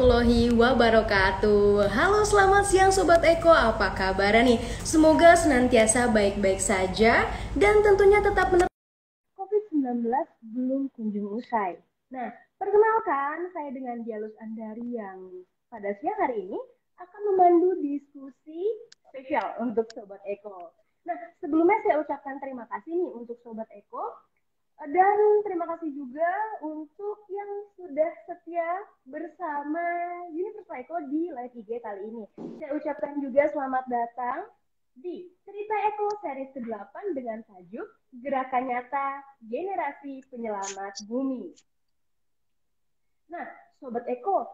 warahmatullahi wabarakatuh. Halo, selamat siang Sobat Eko, apa kabar nih? Semoga senantiasa baik-baik saja dan tentunya tetap COVID-19 belum kunjung usai. Nah, perkenalkan saya dengan Dialus Andari yang pada siang hari ini akan memandu diskusi spesial untuk Sobat Eko. Nah, sebelumnya saya ucapkan terima kasih nih untuk Sobat Eko. Dan terima kasih juga untuk yang sudah setia bersama Universal Eko di live IG kali ini. Saya ucapkan juga selamat datang di Cerita Eko series ke-8 dengan tajuk Gerakan Nyata Generasi Penyelamat Bumi. Nah, Sobat Eko,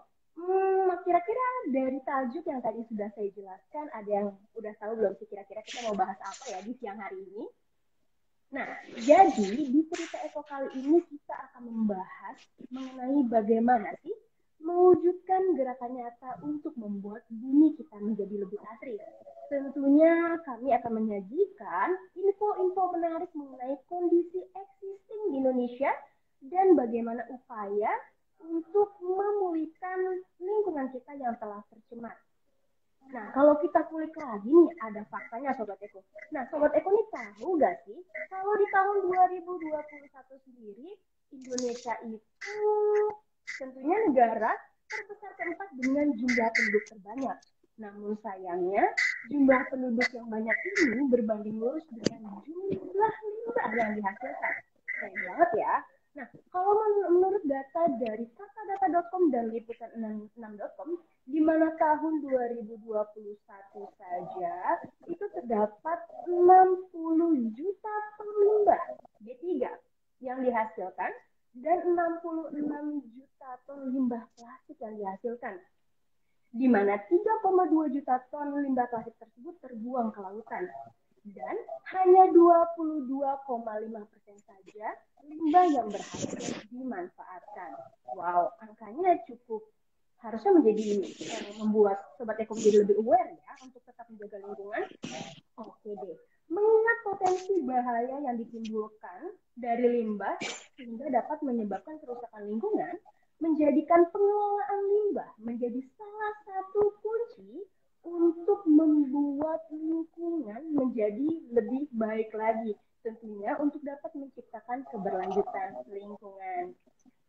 kira-kira dari tajuk yang tadi sudah saya jelaskan, ada yang udah tahu belum sih kira-kira kita mau bahas apa ya di siang hari ini? Nah, jadi di cerita Eko kali ini kita akan membahas mengenai bagaimana sih mewujudkan gerakan nyata untuk membuat bumi kita menjadi lebih asri. Tentunya kami akan menyajikan info-info menarik mengenai kondisi existing di Indonesia dan bagaimana upaya untuk memulihkan lingkungan kita yang telah tercemar. Nah, kalau kita kulik lagi nih, ada faktanya Sobat Eko. Nah, Sobat Eko nih tahu nggak sih, kalau di tahun 2021 sendiri, Indonesia itu tentunya negara terbesar keempat dengan jumlah penduduk terbanyak. Namun sayangnya, jumlah penduduk yang banyak ini berbanding lurus dengan jumlah limbah yang dihasilkan. Sayang banget ya. Nah, kalau menurut data dari katadata.com dan liputan6.com, di mana tahun 2021 saja itu terdapat 60 juta ton limbah B3 yang dihasilkan dan 66 juta ton limbah plastik yang dihasilkan, di mana 3,2 juta ton limbah plastik tersebut terbuang ke lautan. Dan hanya 22,5% saja limbah yang berhasil dimanfaatkan. Wow, angkanya cukup harusnya menjadi membuat Sobat Eko menjadi lebih aware ya untuk tetap menjaga lingkungan. Oke deh, mengingat potensi bahaya yang ditimbulkan dari limbah sehingga dapat menyebabkan kerusakan lingkungan, menjadikan pengelolaan limbah menjadi salah satu kunci untuk membuat lingkungan menjadi lebih baik lagi, tentunya untuk dapat menciptakan keberlanjutan lingkungan.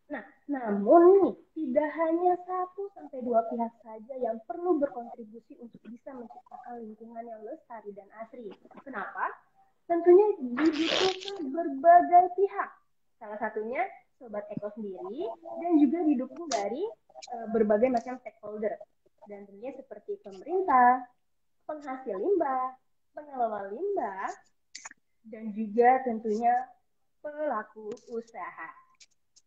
Nah, namun nih, tidak hanya 1-2 pihak saja yang perlu berkontribusi untuk bisa menciptakan lingkungan yang lestari dan asri. Kenapa? Tentunya dibutuhkan berbagai pihak. Salah satunya Sobat Eko sendiri dan juga didukung dari berbagai macam stakeholder. Dan tentunya seperti pemerintah, penghasil limbah, pengelola limbah, dan juga tentunya pelaku usaha.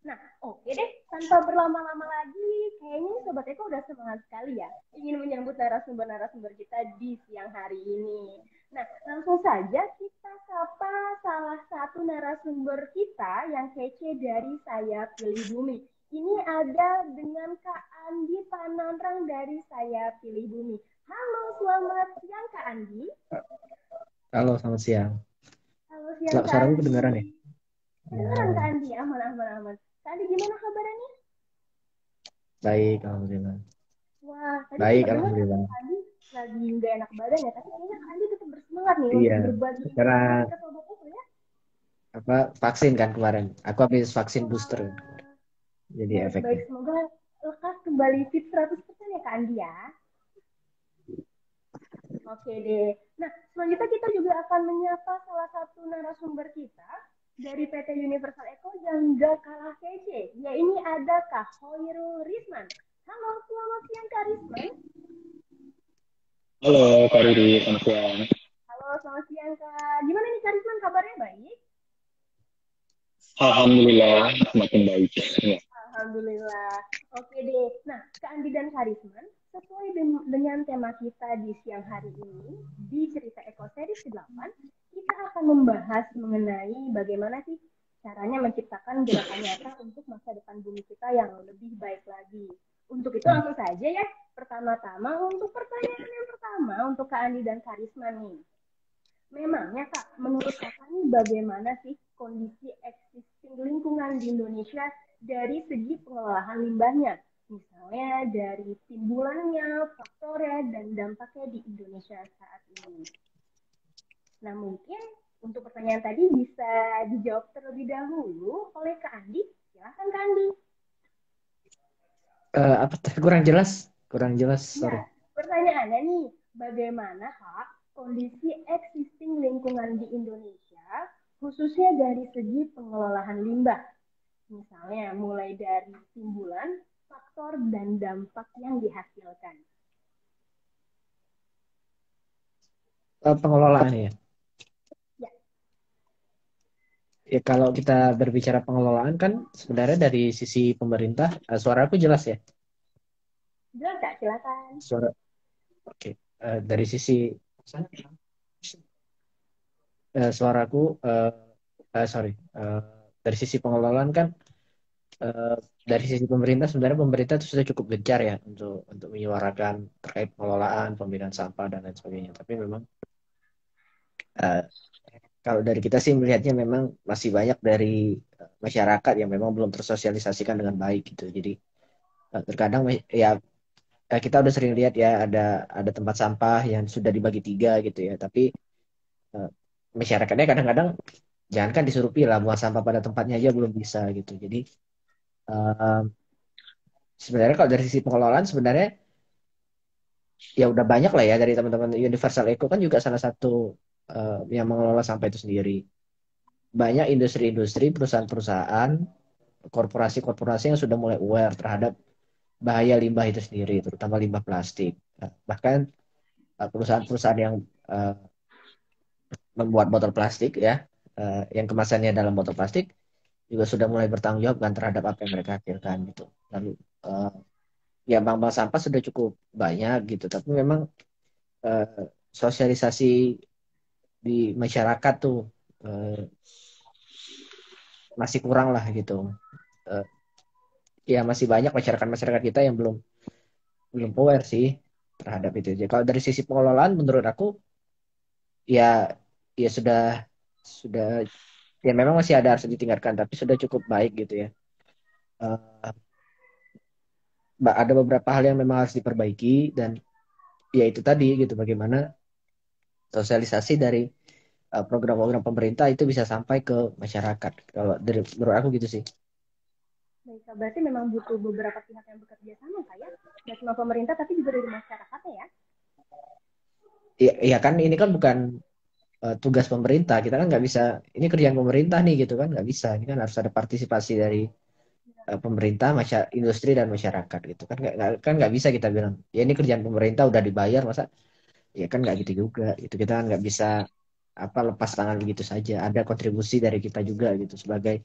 Nah, oke deh, tanpa berlama-lama lagi, kayaknya Sobat Eko udah semangat sekali ya ingin menyambut narasumber-narasumber kita di siang hari ini. Nah, langsung saja kita sapa salah satu narasumber kita yang kece dari Saya Pilih Bumi. Ini ada dengan Kak Andi Pananrang dari Saya Pilih Bumi. Halo, selamat siang Kak Andi. Halo, selamat siang. Halo siang Kak Suaraku Andi. kedengaran ya? Kedengaran Kak Andi, aman. Kak Andi gimana kabarnya? Baik, alhamdulillah. Wah, tadi Baik, sempat dengar alhamdulillah. Kak Andi lagi nggak enak badan ya, tapi kayaknya Kak Andi tetap bersemangat nih Iya, untuk berbagi karena informasi ke sobat itu ya. vaksin kan kemarin. Aku habis vaksin booster. Wah, Jadi baik-baik. efeknya. Semoga lekas kembali fit 100% ya Kak Andi ya. Oke deh. Nah, selanjutnya kita juga akan menyapa salah satu narasumber kita dari PT Universal Eco yang gak kalah kece. Ya ini ada Kak Hoirul Risman. Halo, selamat siang Kak Risman. Halo Kak Riri, selamat siang. Halo, selamat siang Kak. Gimana nih Kak Risman, kabarnya baik? Alhamdulillah, semakin baik. Ya. Alhamdulillah. Oke deh. Nah, Kak Andi dan Karisman, sesuai dengan tema kita di siang hari ini, di cerita Eko Series ke-8, kita akan membahas mengenai bagaimana sih caranya menciptakan gerakan nyata untuk masa depan bumi kita yang lebih baik lagi. Untuk itu langsung saja ya, pertama-tama untuk pertanyaan yang pertama untuk Kak Andi dan Karisman nih. Memangnya Kak, menurut Kakak nih bagaimana sih kondisi existing lingkungan di Indonesia dari segi pengelolaan limbahnya? Misalnya dari timbulannya, faktornya, dan dampaknya di Indonesia saat ini. Nah, mungkin untuk pertanyaan tadi bisa dijawab terlebih dahulu oleh Kak Andi. Silakan Kak Andi. Apa kurang jelas? Kurang jelas, Ya, sorry. pertanyaannya nih, bagaimana Kak kondisi existing lingkungan di Indonesia, khususnya dari segi pengelolaan limbah? Misalnya mulai dari timbulan, faktor, dan dampak yang dihasilkan. Pengelolaan ya. Ya, Ya kalau kita berbicara pengelolaan kan sebenarnya dari sisi pemerintah, suara aku jelas ya. jelas Kak, silakan. Suara, oke. Dari sisi suaraku, sorry. Eh, dari sisi pengelolaan kan, eh, dari sisi pemerintah sebenarnya pemerintah itu sudah cukup gencar ya untuk menyuarakan terkait pengelolaan, pembinaan sampah dan lain sebagainya. Tapi memang eh, kalau dari kita sih melihatnya memang masih banyak dari masyarakat yang memang belum tersosialisasikan dengan baik gitu. Jadi terkadang ya kita udah sering lihat ya ada tempat sampah yang sudah dibagi tiga gitu ya. Tapi eh, masyarakatnya kadang-kadang jangankan disuruh pilah buang sampah pada tempatnya aja belum bisa gitu. Jadi eh, sebenarnya kalau dari sisi pengelolaan sebenarnya ya udah banyak lah ya dari teman-teman Universal Eco kan juga salah satu yang mengelola sampah itu sendiri. Banyak industri-industri, perusahaan-perusahaan, korporasi-korporasi yang sudah mulai aware terhadap bahaya limbah itu sendiri, terutama limbah plastik. Bahkan perusahaan-perusahaan yang eh, membuat botol plastik ya, yang kemasannya dalam botol plastik juga sudah mulai bertanggung jawab kan terhadap apa yang mereka hasilkan gitu. Lalu eh, ya bank-bank sampah sudah cukup banyak gitu, tapi memang eh, sosialisasi di masyarakat tuh eh, masih kurang lah gitu. Eh, ya masih banyak masyarakat-masyarakat kita yang belum belum aware sih terhadap itu. Jadi kalau dari sisi pengelolaan menurut aku ya ya sudah ya memang masih ada harus ditingkatkan tapi sudah cukup baik gitu ya. Eh, ada beberapa hal yang memang harus diperbaiki dan ya itu tadi gitu bagaimana sosialisasi dari program-program pemerintah itu bisa sampai ke masyarakat. Kalau dari menurut aku gitu sih. Baik, berarti memang butuh beberapa pihak yang bekerja sama Kak ya. Tidak cuma pemerintah tapi juga dari masyarakatnya ya. Ya, ya kan ini kan bukan tugas pemerintah. Kita kan nggak bisa ini kerjaan pemerintah nih gitu kan nggak bisa. Ini kan harus ada partisipasi dari pemerintah, industri dan masyarakat gitu kan nggak bisa kita bilang ya ini kerjaan pemerintah udah dibayar masa ya kan nggak gitu juga gitu kita kan nggak bisa apa lepas tangan begitu saja ada kontribusi dari kita juga gitu sebagai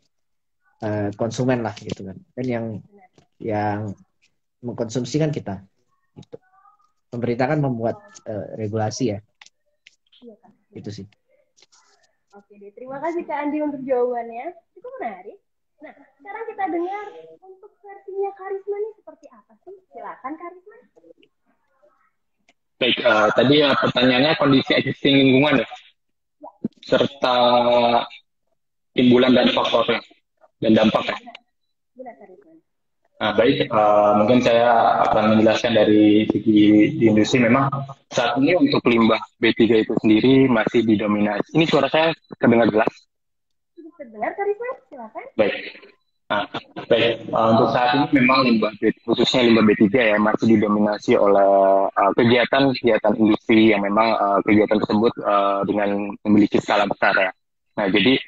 konsumen lah gitu kan dan yang mengkonsumsi kan kita gitu. Pemerintah kan membuat regulasi ya Iya Kak. itu sih. Oke deh, terima kasih Kak Andi untuk jawabannya. Cukup menarik. Nah, sekarang kita dengar untuk versinya Karisma ini seperti apa sih? Silakan Karisma. Baik, tadi pertanyaannya kondisi existing lingkungan ya, serta timbulan dan faktornya dan dampaknya. Benar Karisma. Nah, baik, mungkin saya akan menjelaskan dari segi di industri. Memang saat ini untuk limbah B3 itu sendiri masih didominasi. Ini suara saya terdengar jelas? Cukup terdengar Karisma, silakan. Baik. Nah, baik. Untuk saat ini memang khususnya limbah B3 ya masih didominasi oleh kegiatan-kegiatan industri yang memang kegiatan tersebut dengan memiliki skala besar ya. Nah, jadi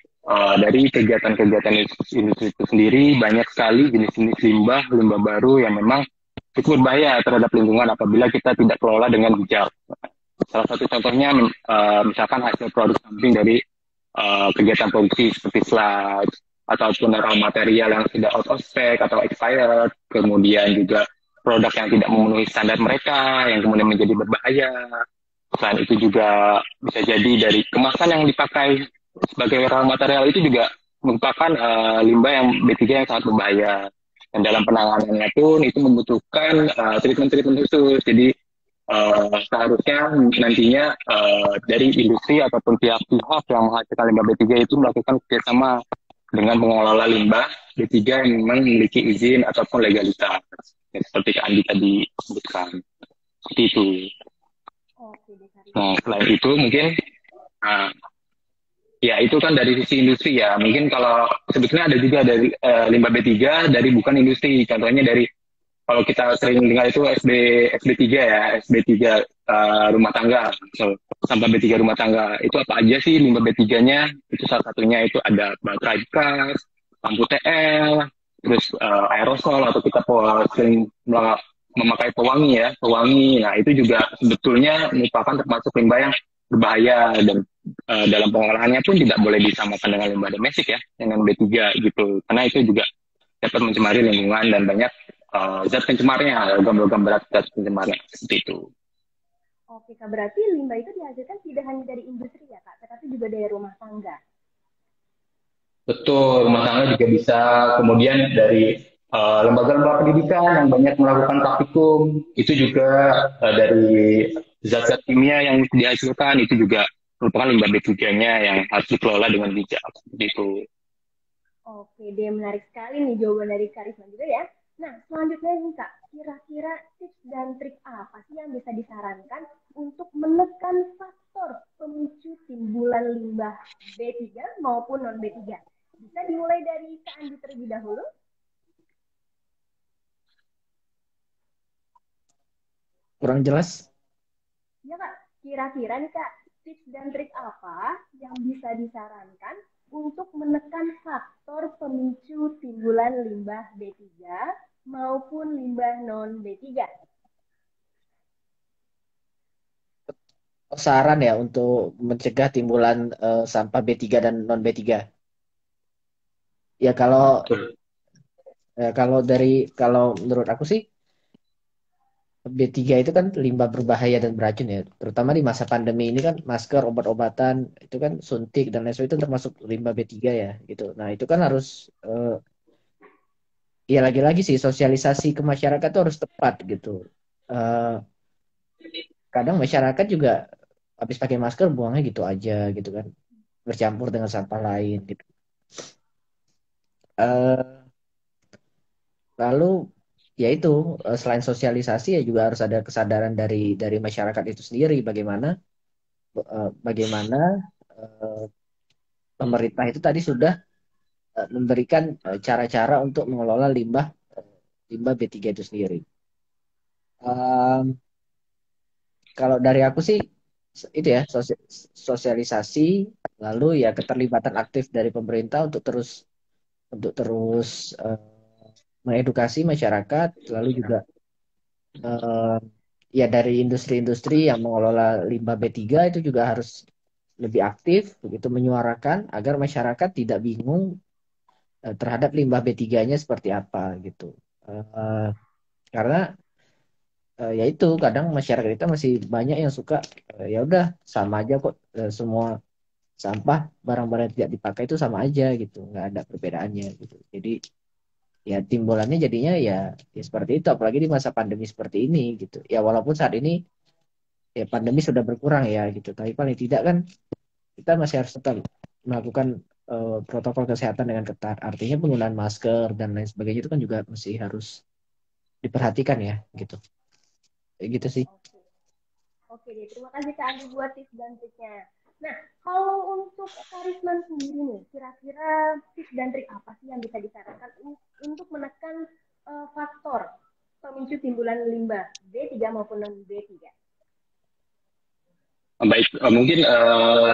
dari kegiatan-kegiatan industri itu sendiri banyak sekali jenis-jenis limbah baru yang memang cukup berbahaya terhadap lingkungan apabila kita tidak kelola dengan bijak. Salah satu contohnya misalkan hasil produk samping dari kegiatan produksi seperti sludge ataupun raw material yang sudah out of spec atau expired, kemudian juga produk yang tidak memenuhi standar mereka yang kemudian menjadi berbahaya. Selain itu juga bisa jadi dari kemasan yang dipakai sebagai raw material itu juga merupakan limbah yang B3 yang sangat berbahaya. Dan dalam penanganannya pun itu membutuhkan treatment-treatment khusus. Jadi seharusnya nantinya dari industri ataupun pihak-pihak yang menghasilkan limbah B3 itu melakukan kerjasama dengan pengelola limbah B3 yang memang memiliki izin ataupun legalitas. Ya, seperti Kak Andi tadi sebutkan. Seperti itu. Oke deh, Karis. Nah, selain itu mungkin uh, ya itu kan dari sisi industri ya. Mungkin kalau sebetulnya ada juga dari limbah B3 dari bukan industri. Contohnya dari kalau kita sering dengar itu SB3 ya, SB3 rumah tangga. So, sampah B3 rumah tangga. Itu apa aja sih limbah B3-nya? Itu salah satunya itu ada baterai bekas, lampu TL, terus aerosol atau kita sering memakai pewangi ya, pewangi. Nah, itu juga sebetulnya merupakan termasuk limbah yang berbahaya dan dalam pengolahannya pun tidak boleh disamakan dengan limbah domestik ya, dengan B3 gitu. Karena itu juga dapat mencemari lingkungan dan banyak zat pencemarnya, logam-logam berat zat pencemarnya seperti itu. Oke, Kak, berarti limbah itu dihasilkan tidak hanya dari industri ya, Kak, tetapi juga dari rumah tangga. Betul, rumah tangga juga bisa. Kemudian dari lembaga-lembaga pendidikan yang banyak melakukan praktikum, itu juga dari zat-zat kimia yang dihasilkan, itu juga merupakan limbah B3-nya yang harus dikelola dengan bijak. Gitu. Oke deh, menarik sekali nih jawaban dari Karisma juga ya. Nah, selanjutnya nih Kak, kira-kira tips dan trik apa sih yang bisa disarankan untuk menekan faktor pemicu timbulan limbah B3 maupun non-B3? Bisa dimulai dari Kak Andi terlebih dahulu? Kurang jelas. Ya Kak, kira-kira nih Kak, tips dan trik apa yang bisa disarankan untuk menekan faktor pemicu timbulan limbah B3 maupun limbah non-B3? Saran ya untuk mencegah timbulan sampah B3 dan non B3. Ya kalau menurut aku sih B3 itu kan limbah berbahaya dan beracun ya. Terutama di masa pandemi ini kan masker, obat-obatan, itu kan suntik dan lain sebagainya itu termasuk limbah B3 ya gitu. Nah, itu kan harus ya lagi-lagi sih sosialisasi ke masyarakat itu harus tepat gitu. Eh, Kadang masyarakat juga habis pakai masker buangnya gitu aja gitu kan. Bercampur dengan sampah lain gitu. Eh, Lalu ya itu selain sosialisasi ya juga harus ada kesadaran dari masyarakat itu sendiri bagaimana eh, pemerintah itu tadi sudah memberikan cara-cara untuk mengelola limbah B3 itu sendiri. Em, Kalau dari aku sih itu ya sosialisasi lalu ya keterlibatan aktif dari pemerintah untuk terus mengedukasi masyarakat lalu juga eh, ya dari industri-industri yang mengelola limbah B3 itu juga harus lebih aktif begitu menyuarakan agar masyarakat tidak bingung terhadap limbah B3-nya seperti apa gitu. Eh, karena ya itu kadang masyarakat kita masih banyak yang suka ya udah sama aja kok semua sampah barang-barang yang tidak dipakai itu sama aja gitu, nggak ada perbedaannya gitu. Jadi ya timbulannya jadinya ya seperti itu apalagi di masa pandemi seperti ini gitu. Ya walaupun saat ini ya pandemi sudah berkurang ya gitu, tapi paling tidak kan kita masih harus tetap melakukan protokol kesehatan dengan ketat. Artinya penggunaan masker dan lain sebagainya itu kan juga masih harus diperhatikan ya gitu. Kayak gitu sih. Oke, oke deh. Terima kasih Kak Andi buat tips dan triknya. Nah, kalau untuk Karisman sendiri nih, kira-kira tips dan trik apa sih yang bisa disarankan untuk menekan faktor pemicu timbulan limbah B3 maupun non-B3? Baik, mungkin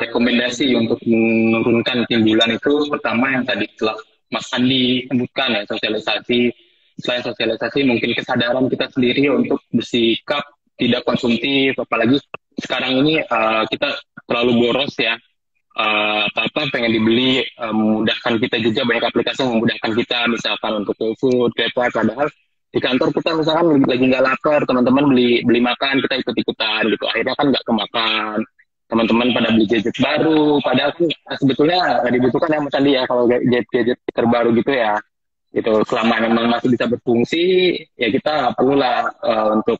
rekomendasi untuk menurunkan timbulan itu pertama yang tadi telah Mas Andi sebutkan ya, sosialisasi. Selain sosialisasi, mungkin kesadaran kita sendiri untuk bersikap tidak konsumtif, apalagi sekarang ini kita terlalu boros ya. Apa-apa pengen dibeli, memudahkan kita juga, banyak aplikasi yang memudahkan kita, misalkan untuk GoFood, GrabFood, padahal di kantor kita misalkan lagi nggak lapar, teman-teman beli makan, kita ikut-ikutan gitu, akhirnya kan nggak kemakan. Teman-teman pada beli gadget baru, padahal sebetulnya nggak dibutuhkan ya Mas Andi ya, kalau gadget terbaru gitu ya, itu selama memang masih bisa berfungsi, ya kita nggak perlu lah untuk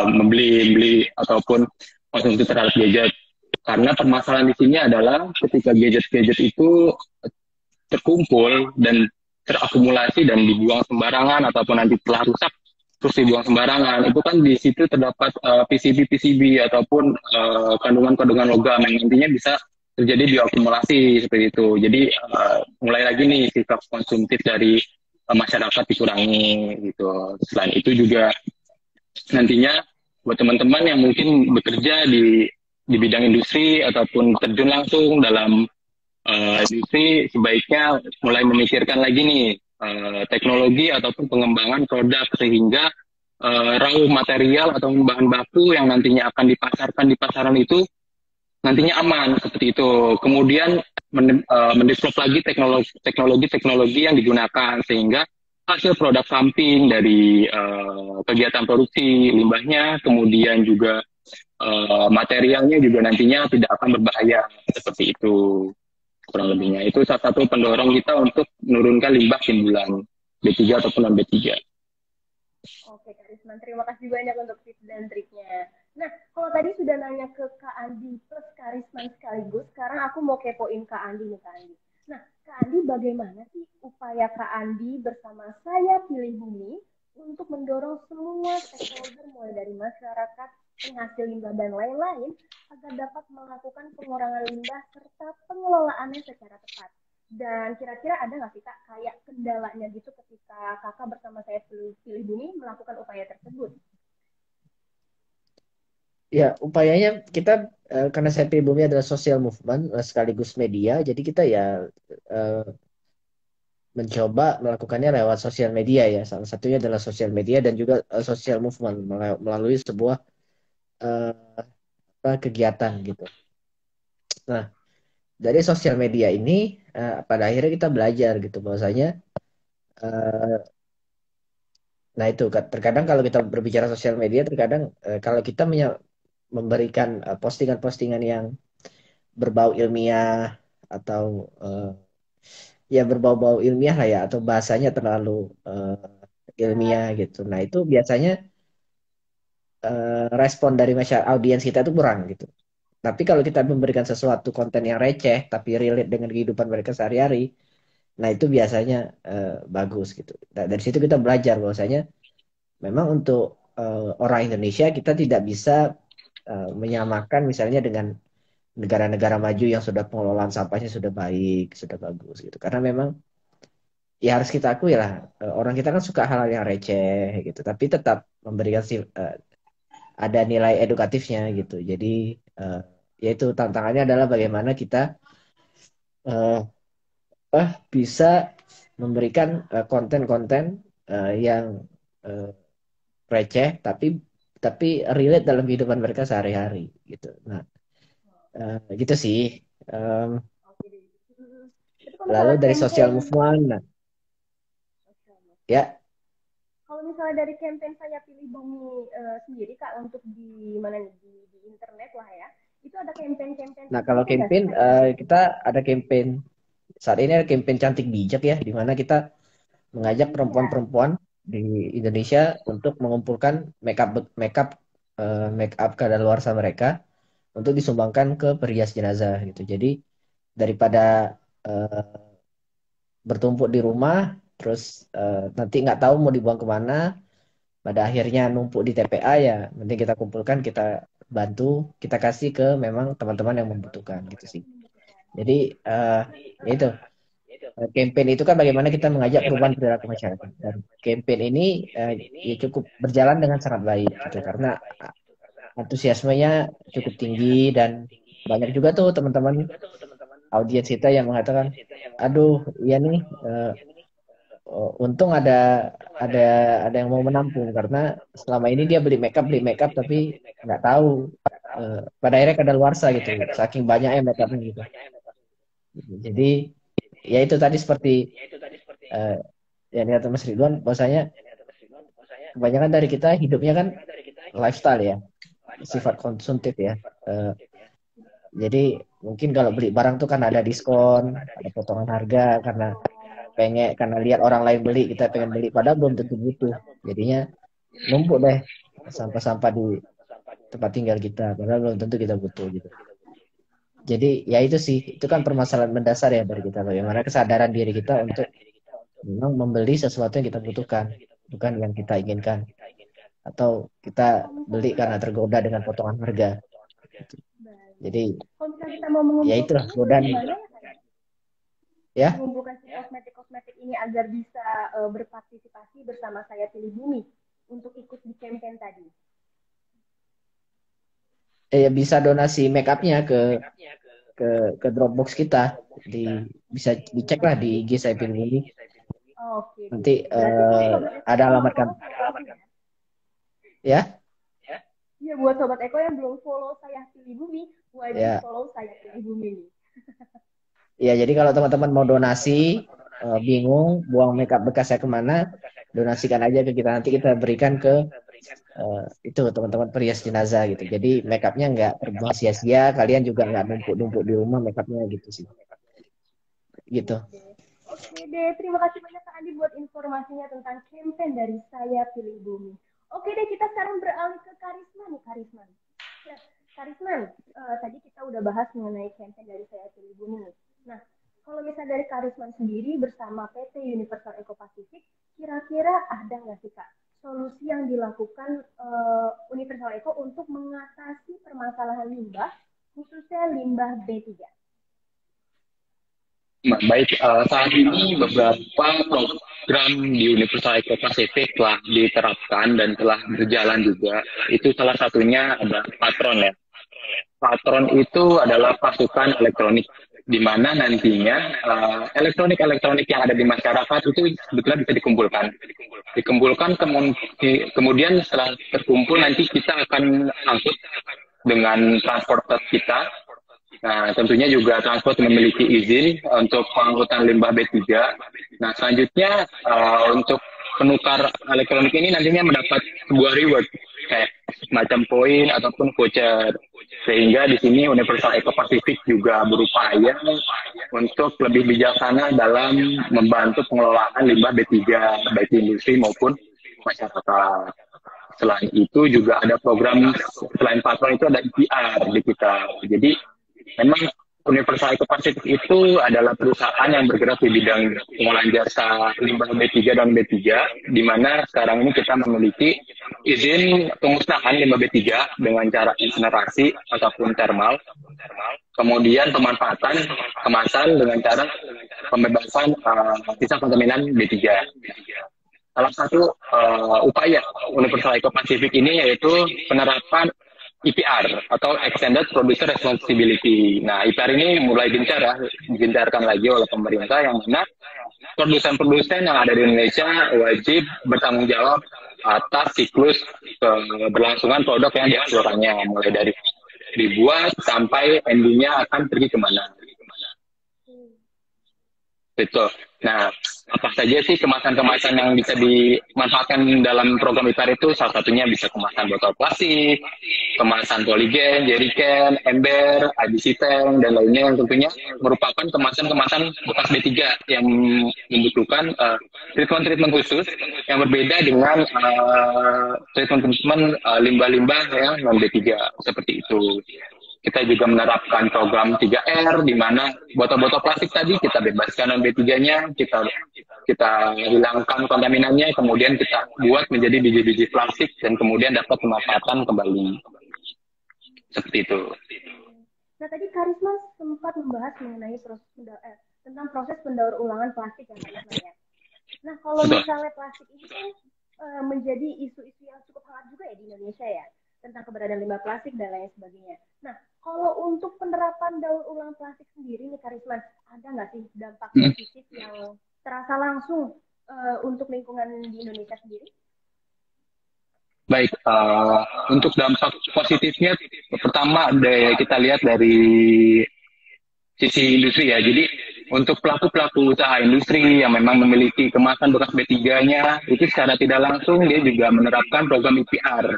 membeli ataupun konsumsi terhadap gadget. Karena permasalahan di sini adalah ketika gadget-gadget itu terkumpul dan terakumulasi dan dibuang sembarangan ataupun nanti telah rusak terus dibuang sembarangan, itu kan di situ terdapat PCB ataupun kandungan-kandungan logam yang nantinya bisa terjadi bioakumulasi seperti itu. Jadi mulai lagi nih sikap konsumtif dari masyarakat dikurangi gitu. Selain itu juga nantinya buat teman-teman yang mungkin bekerja di bidang industri ataupun terjun langsung dalam industri, sebaiknya mulai memikirkan lagi nih teknologi ataupun pengembangan produk sehingga raw material atau bahan baku yang nantinya akan dipasarkan di pasaran itu nantinya aman seperti itu. Kemudian mendevelop lagi teknologi yang digunakan sehingga hasil produk samping dari kegiatan produksi limbahnya, kemudian juga materialnya juga nantinya tidak akan berbahaya seperti itu. Kurang lebihnya itu salah satu pendorong kita untuk menurunkan limbah timbulan B3 ataupun non B3. Oke, Kak Risman, terima kasih banyak untuk tips dan triknya. Nah, kalau tadi sudah nanya ke Kak Andi plus Kak Risman sekaligus, sekarang aku mau kepoin Kak Andi nih, Kak Andi. Nah, Kak Andi, bagaimana sih upaya Kak Andi bersama Saya Pilih Bumi untuk mendorong semua stakeholder mulai dari masyarakat, penghasil limbah, dan lain-lain agar dapat melakukan pengurangan limbah serta pengelolaannya secara tepat? Dan kira-kira ada nggak sih Kak kayak kendalanya gitu ketika Kakak bersama Saya Pilih Bumi melakukan upaya tersebut? Ya, upayanya kita karena Saya Pilih Bumi adalah social movement sekaligus media, jadi kita ya mencoba melakukannya lewat sosial media ya. Salah satunya adalah sosial media dan juga social movement melalui sebuah kegiatan gitu. Nah, dari sosial media ini pada akhirnya kita belajar gitu bahwasanya nah itu terkadang kalau kita berbicara sosial media terkadang kalau kita memberikan postingan-postingan yang berbau ilmiah atau ya berbau-bau ilmiah lah ya atau bahasanya terlalu ilmiah gitu. Nah, itu biasanya respon dari masyarakat audiens kita itu kurang gitu. Tapi kalau kita memberikan sesuatu konten yang receh tapi relate dengan kehidupan mereka sehari-hari, nah itu biasanya bagus gitu. Nah, dari situ kita belajar bahwasanya memang untuk orang Indonesia kita tidak bisa menyamakan misalnya dengan negara-negara maju yang sudah pengelolaan sampahnya sudah baik, sudah bagus gitu. Karena memang ya harus kita akui lah orang kita kan suka hal-hal yang receh gitu, tapi tetap memberikan ada nilai edukatifnya gitu. Jadi yaitu tantangannya adalah bagaimana kita uh, bisa memberikan konten-konten yang receh tapi relate dalam kehidupan mereka sehari-hari gitu. Nah, gitu sih. Um, Lalu dari sosial movement, nah, ya. Kalau misalnya dari campaign Saya Pilih Bumi sendiri Kak untuk di mana nih di internet lah ya, itu ada campaign-campaign. Nah, kalau campaign kita ada campaign saat ini ada campaign Cantik Bijak ya, di mana kita mengajak perempuan-perempuan di Indonesia untuk mengumpulkan make up kadaluarsa mereka untuk disumbangkan ke perias jenazah gitu. Jadi daripada bertumpuk di rumah, terus nanti nggak tahu mau dibuang kemana, pada akhirnya numpuk di TPA ya, mending kita kumpulkan, kita bantu, kita kasih ke memang teman-teman yang membutuhkan gitu sih. Jadi ya itu campaign itu kan bagaimana kita mengajak perubahan perilaku masyarakat. Dan campaign ini ya cukup berjalan dengan sangat baik gitu karena antusiasmenya cukup tinggi dan banyak juga tuh teman-teman audiens kita yang mengatakan, aduh, iya nih, untung ada yang mau menampung karena selama ini dia beli makeup tapi nggak tahu pada akhirnya kadaluarsa gitu, saking banyaknya makeupnya gitu. Jadi ya itu tadi seperti yang kata Mas Ridwan, bahwasanya kebanyakan dari kita hidupnya kan lifestyle ya, sifat konsumtif ya. Jadi mungkin kalau beli barang tuh kan ada diskon, ada potongan harga karena lihat orang lain beli, kita pengen beli padahal belum tentu butuh. Jadinya numpuk deh sampah-sampah di tempat tinggal kita, padahal belum tentu kita butuh gitu. Jadi ya itu sih, itu kan permasalahan mendasar ya dari kita, bagaimana kesadaran diri kita untuk memang membeli sesuatu yang kita butuhkan, bukan yang kita inginkan, atau kita Kalau beli misalnya, karena tergoda dengan potongan harga. baik. Jadi Kalau misalnya kita mau ya itulah mengumpulkannya, godaan gimana ya Kak? ya. Mengumpulkan si kosmetik-kosmetik ini agar bisa berpartisipasi bersama Saya Pilih Bumi untuk ikut di campaign tadi. Ya bisa donasi make upnya ke Dropbox kita, bisa dicek lah di IG Saya Pilih Bumi. Oke, Nanti berarti buat Sobat Eko ada yang alamat belum kan follow ya. ya. Iya, buat Sobat Eko yang belum follow Saya Pilih Bumi, wajib Ya, follow Saya Pilih Bumi nih. ya, jadi kalau teman-teman mau donasi, bingung buang makeup bekasnya kemana, donasikan aja ke kita, nanti kita berikan ke itu teman-teman perias jenazah gitu. Jadi makeupnya nggak terbuang sia-sia, kalian juga nggak numpuk-numpuk di rumah makeupnya gitu sih. Gitu. Oke deh, terima kasih banyak Kak Andi buat informasinya tentang campaign dari Saya Pilih Bumi. Oke deh, kita sekarang beralih ke Karisma nih, Karisma. Ya, Karisma, tadi kita udah bahas mengenai campaign dari Saya Pilih Bumi nih. Nah, kalau misalnya dari Karisma sendiri bersama PT Universal Eco Pacific, kira-kira ada nggak sih Kak solusi yang dilakukan Universal Eco untuk mengatasi permasalahan limbah, khususnya limbah B3? Nah, baik, saat ini beberapa program di Universal Eco Pacific telah diterapkan dan telah berjalan juga. Itu salah satunya ada Patron ya. Patron itu adalah pasukan elektronik, di mana nantinya elektronik-elektronik yang ada di masyarakat itu sebetulnya bisa dikumpulkan. Kemudian setelah terkumpul nanti kita akan angkut dengan transporter kita. Nah, tentunya juga transport memiliki izin untuk pengangkutan limbah B3. Nah, selanjutnya untuk penukar elektronik ini nantinya mendapat sebuah reward kayak semacam poin ataupun voucher. Sehingga di sini Universal Eco Pacific juga berupaya untuk lebih bijaksana dalam membantu pengelolaan limbah B3 baik di industri maupun masyarakat. Selain itu juga ada program, selain Patron itu ada IPR di kita. Jadi memang Universal Eco Pacific itu adalah perusahaan yang bergerak di bidang pengolahan jasa limbah B3 dan B3, di mana sekarang ini kita memiliki izin pemusnahan limbah B3 dengan cara insinerasi ataupun thermal, kemudian pemanfaatan kemasan dengan cara pembebasan sisa kontaminan B3. Salah satu upaya Universal Eco Pacific ini yaitu penerapan IPR atau Extended Producer Responsibility. Nah, IPR ini mulai digencarkan lagi oleh pemerintah yang mana produsen-produsen yang ada di Indonesia wajib bertanggung jawab atas siklus keberlangsungan produk yang dihasilkannya, mulai dari dibuat sampai endingnya akan pergi kemana. Betul. Nah, apa saja sih kemasan-kemasan yang bisa dimanfaatkan dalam program IPR itu? Salah satunya bisa kemasan botol plastik, kemasan poligen, jerrycan, ember, IBC tank, dan lainnya yang tentunya merupakan kemasan-kemasan bekas B3 yang membutuhkan treatment-treatment khusus yang berbeda dengan treatment-treatment limbah-limbah yang non B3 seperti itu. Kita juga menerapkan program 3R, di mana botol-botol plastik tadi kita bebaskan non B3-nya, kita hilangkan kontaminannya, kemudian kita buat menjadi biji-biji plastik, dan kemudian dapat pemanfaatan kembali. Seperti itu. Nah, tadi Karisma sempat membahas mengenai tentang proses pendaur ulangan plastik yang Karisma ya. Nah, kalau misalnya plastik ini kan menjadi isu-isu yang cukup hangat juga ya di Indonesia ya, tentang keberadaan limbah plastik dan lain sebagainya. Nah, kalau untuk penerapan daur ulang plastik sendiri nih Karisman, ada nggak sih dampak positif yang terasa langsung untuk lingkungan di Indonesia sendiri? Baik, untuk dampak positifnya, pertama kita lihat dari sisi industri ya. Jadi untuk pelaku-pelaku usaha industri yang memang memiliki kemasan bekas B3-nya, itu secara tidak langsung dia juga menerapkan program IPR.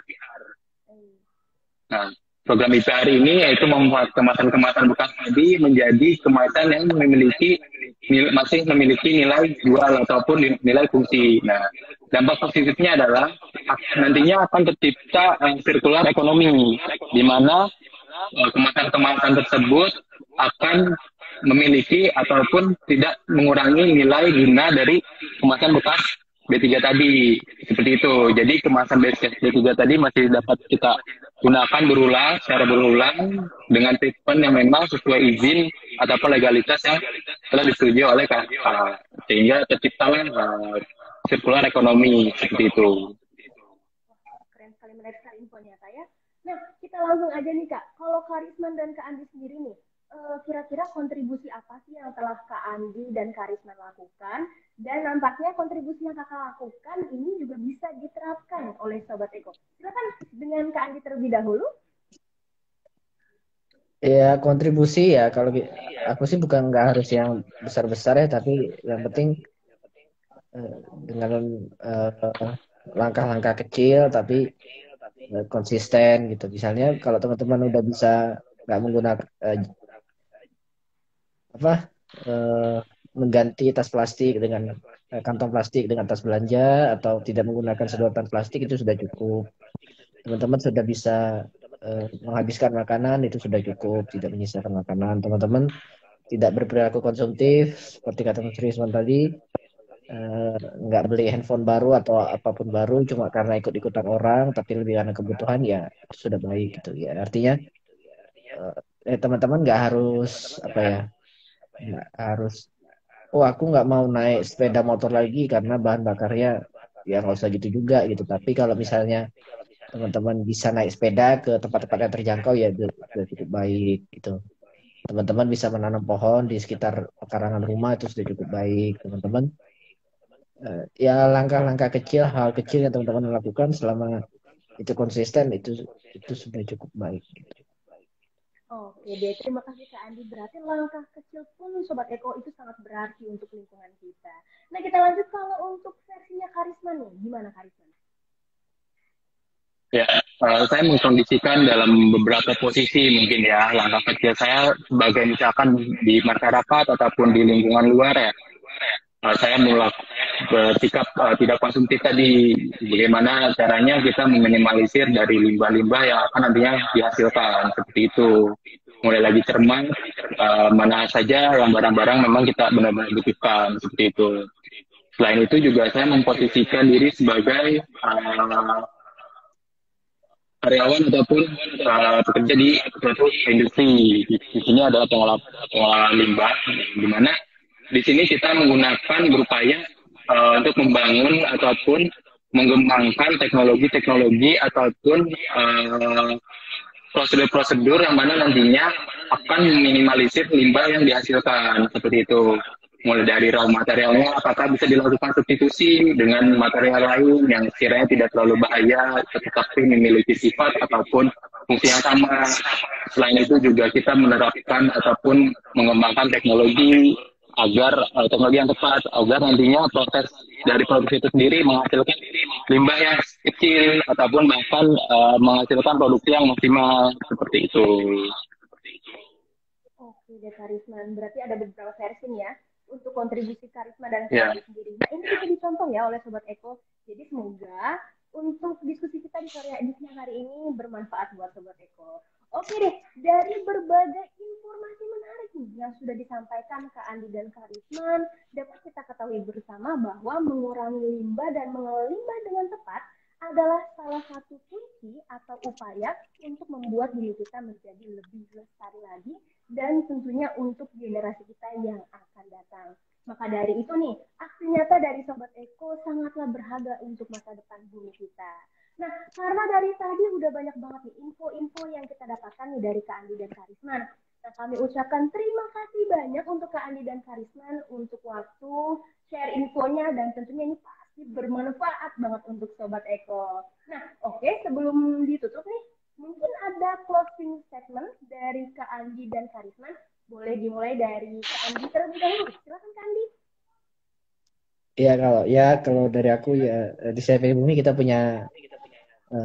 Nah, program IPR ini yaitu membuat kemasan-kemasan bekas tadi menjadi kemasan yang masih memiliki nilai jual ataupun nilai fungsi. Nah, dampak positifnya adalah nantinya akan tercipta sirkular ekonomi, di mana kemasan-kemasan tersebut akan memiliki ataupun tidak mengurangi nilai guna dari kemasan bekas B3 tadi. Seperti itu. Jadi kemasan B3 tadi masih dapat kita gunakan secara berulang dengan treatment yang memang sesuai izin ataupun legalitas yang telah disetujui oleh KFA. Sehingga terciptalah sirkular ekonomi seperti itu. Keren sekali, menarik sekali infonya Kak ya. Nah, kita langsung aja nih Kak. Kalau Kak Risman dan Kak Andi sendiri nih, kira-kira kontribusi apa sih yang telah Kak Andi dan Kak Risman lakukan? Dan nampaknya kontribusi yang Kakak lakukan ini juga bisa diterapkan oleh Sobat Eko. Silakan dengan Kak Andi terlebih dahulu. Ya kontribusi ya kalau aku sih bukan nggak harus yang besar-besar ya, tapi yang penting dengan langkah-langkah kecil tapi konsisten gitu. Misalnya kalau teman-teman udah bisa nggak menggunakan mengganti tas plastik dengan kantong plastik dengan tas belanja, atau tidak menggunakan sedotan plastik, itu sudah cukup. Teman-teman sudah bisa menghabiskan makanan, itu sudah cukup, tidak menyisakan makanan. Teman-teman tidak berperilaku konsumtif seperti kata Mas Rizwan tadi, nggak beli handphone baru atau apapun baru cuma karena ikut-ikutan orang, tapi lebih karena kebutuhan, ya itu sudah baik gitu ya. Artinya teman-teman nggak harus nggak harus, oh aku nggak mau naik sepeda motor lagi karena bahan bakarnya, ya nggak usah gitu juga gitu. Tapi kalau misalnya teman-teman bisa naik sepeda ke tempat-tempat yang terjangkau, ya itu sudah cukup baik gitu. Teman-teman bisa menanam pohon di sekitar pekarangan rumah, itu sudah cukup baik. Teman-teman ya langkah-langkah kecil, hal kecil yang teman-teman lakukan selama itu konsisten, itu sudah cukup baik gitu. Oke deh, terima kasih Kak Andi. Berarti langkah kecil pun Sobat Eko itu sangat berarti untuk lingkungan kita. Nah, kita lanjut kalau untuk versinya Karisma nih. Gimana Karisma? Ya, saya mengkondisikan dalam beberapa posisi mungkin ya, langkah kecil saya sebagai misalkan di masyarakat ataupun di lingkungan luar ya. Saya mulai bersikap tidak konsumtif tadi. Bagaimana caranya kita meminimalisir dari limbah-limbah yang akan nantinya dihasilkan seperti itu. Mulai lagi cermat, mana saja yang barang-barang memang kita benar-benar butuhkan seperti itu. Selain itu juga saya memposisikan diri sebagai karyawan ataupun pekerja di suatu industri. Di sini adalah pengelola limbah, di mana di sini kita menggunakan berupaya untuk membangun ataupun mengembangkan teknologi-teknologi ataupun prosedur-prosedur yang mana nantinya akan meminimalisir limbah yang dihasilkan seperti itu. Mulai dari raw materialnya, apakah bisa dilakukan substitusi dengan material lain yang sekiranya tidak terlalu bahaya, tetapi memiliki sifat ataupun fungsi yang sama. Selain itu juga kita menerapkan ataupun mengembangkan teknologi agar teknologi yang tepat, agar nantinya proses dari produksi itu sendiri menghasilkan limbah yang kecil ataupun bahkan menghasilkan produksi yang maksimal seperti itu. Oke deh Karisma, berarti ada beberapa versi ya untuk kontribusi Karisma dan Karisma sendiri. Nah, ini bisa dicontoh ya oleh Sobat Eko. Jadi semoga untuk diskusi kita di sore edisi hari ini bermanfaat buat Sobat Eko. Oke deh, dari berbagai informasi menarik nih yang sudah disampaikan Kak Andi dan Kak Risman, dapat kita ketahui bersama bahwa mengurangi limbah dan mengelola limbah dengan tepat adalah salah satu kunci atau upaya untuk membuat diri kita menjadi lebih lestari lagi dan tentunya untuk generasi kita yang akan datang. Maka dari itu nih, aksi nyata dari Sobat Eko sangatlah berharga untuk masa depan bumi kita. Nah, karena dari tadi udah banyak banget nih info-info yang kita dapatkan nih dari Kak Andi dan Kak Risman. Nah, kami ucapkan terima kasih banyak untuk Kak Andi dan Kak Risman untuk waktu share infonya, dan tentunya ini pasti bermanfaat banget untuk Sobat Eko. Nah, oke, sebelum ditutup nih, mungkin ada closing statement dari Kak Andi dan Kak Risman. Boleh dimulai dari Kak Andi terlebih dahulu. Silakan Kak Andi. Kalau dari aku ya, di CV Bumi kita punya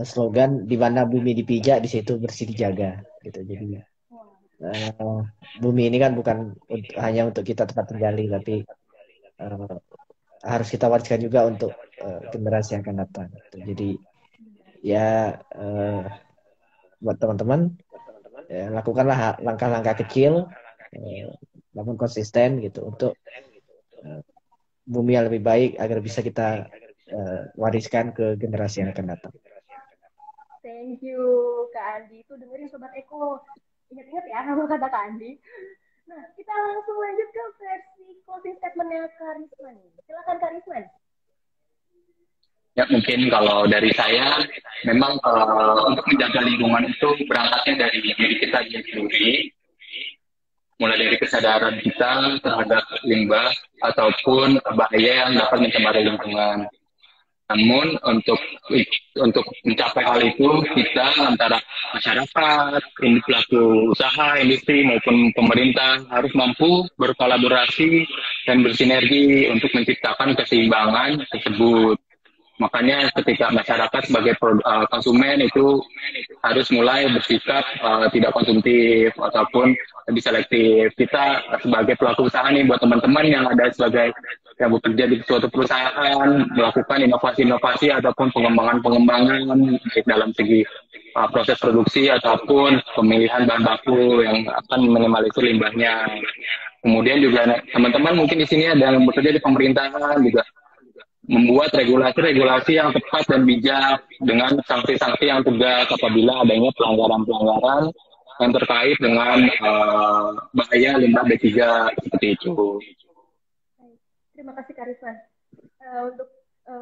slogan, di mana bumi dipijak di situ bersih dijaga gitu. Jadi bumi ini kan bukan hanya untuk kita tempat tinggali, tapi harus kita wariskan juga untuk generasi yang akan datang gitu. Jadi ya buat teman-teman ya, lakukanlah langkah-langkah kecil eh, namun konsisten gitu untuk eh, bumi yang lebih baik agar bisa kita wariskan ke generasi yang akan datang. Thank you, Kak Andi. Itu dengerin Sobat Eko. Ingat-ingat ya sama kata Kak Andi. Nah, kita langsung lanjut ke versi closing statement-nya Karisma nih. Silakan Karisma. Ya, mungkin kalau dari saya, memang untuk menjaga lingkungan itu berangkatnya dari diri kita sendiri, mulai dari kesadaran kita terhadap limbah ataupun bahaya yang dapat mencemari lingkungan. Namun untuk mencapai hal itu kita antara masyarakat, ini pelaku usaha, industri maupun pemerintah harus mampu berkolaborasi dan bersinergi untuk menciptakan keseimbangan tersebut. Makanya ketika masyarakat sebagai konsumen itu harus mulai bersikap tidak konsumtif ataupun lebih selektif. Kita sebagai pelaku usaha nih buat teman-teman yang ada sebagai yang bekerja di suatu perusahaan melakukan inovasi-inovasi ataupun pengembangan-pengembangan baik dalam segi proses produksi ataupun pemilihan bahan baku yang akan minimalisir limbahnya. Kemudian juga teman-teman mungkin di sini ada yang bekerja di pemerintahan juga membuat regulasi-regulasi yang tepat dan bijak dengan sanksi-sanksi yang tegas apabila adanya pelanggaran-pelanggaran yang terkait dengan bahaya limbah B3 seperti itu. Terima kasih Karisma. Untuk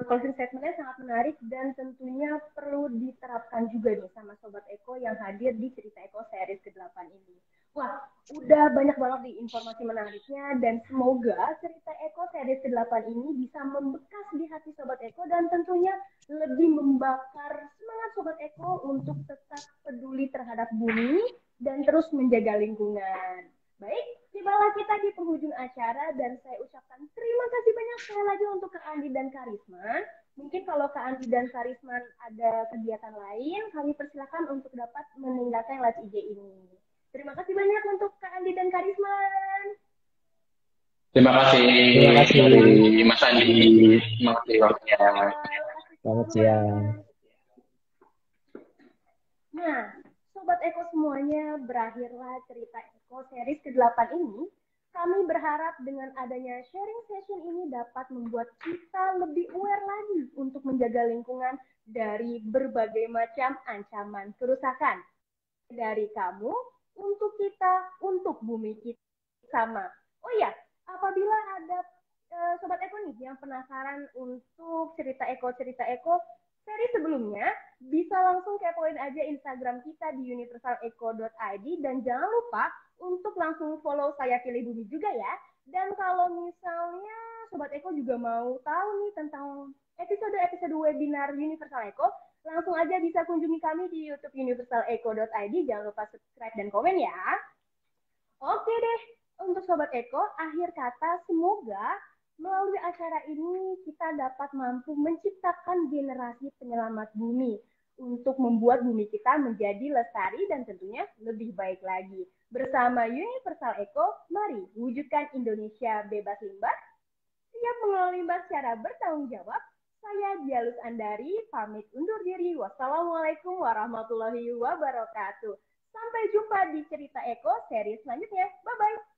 closing statement-nya sangat menarik dan tentunya perlu diterapkan juga nih sama Sobat Eko yang hadir di Cerita Eko series ke-8 ini. Wah, udah banyak banget nih informasi menariknya dan semoga Cerita Eko series ke-8 ini bisa membekas di hati Sobat Eko dan tentunya lebih membakar semangat Sobat Eko untuk tetap peduli terhadap bumi dan terus menjaga lingkungan. Baik, tibalah kita di penghujung acara dan saya ucapkan terima kasih banyak sekali lagi untuk Kak Andi dan Karisma. Mungkin kalau Kak Andi dan Karisma ada kegiatan lain, kami persilakan untuk dapat meninggalkan live IG ini. Terima kasih banyak untuk Kak Andi dan Karisma. Terima kasih dari Mas Andi. Terima kasih waktunya. Selamat siang. Nah, Sobat Eko semuanya, berakhirlah Cerita Eko series ke-8 ini. Kami berharap dengan adanya sharing session ini dapat membuat kita lebih aware lagi untuk menjaga lingkungan dari berbagai macam ancaman kerusakan. Dari kamu, untuk kita, untuk bumi kita sama. Oh ya, apabila ada Sobat Eko nih yang penasaran untuk cerita Eko seri sebelumnya, bisa langsung kepoin aja Instagram kita di universaleco.id dan jangan lupa untuk langsung follow Saya Pilih Bumi juga ya. Dan kalau misalnya Sobat Eko juga mau tahu nih tentang episode-episode webinar Universal Eko, langsung aja bisa kunjungi kami di YouTube universaleco.id. Jangan lupa subscribe dan komen ya. Oke deh, untuk Sobat Eko, akhir kata semoga melalui acara ini kita dapat mampu menciptakan generasi penyelamat bumi untuk membuat bumi kita menjadi lestari dan tentunya lebih baik lagi. Bersama Universal Eco, mari wujudkan Indonesia bebas limbah, siap mengelola limbah secara bertanggung jawab. Saya Dialus Andari, pamit undur diri. Wassalamualaikum warahmatullahi wabarakatuh. Sampai jumpa di Cerita Eko seri selanjutnya. Bye-bye.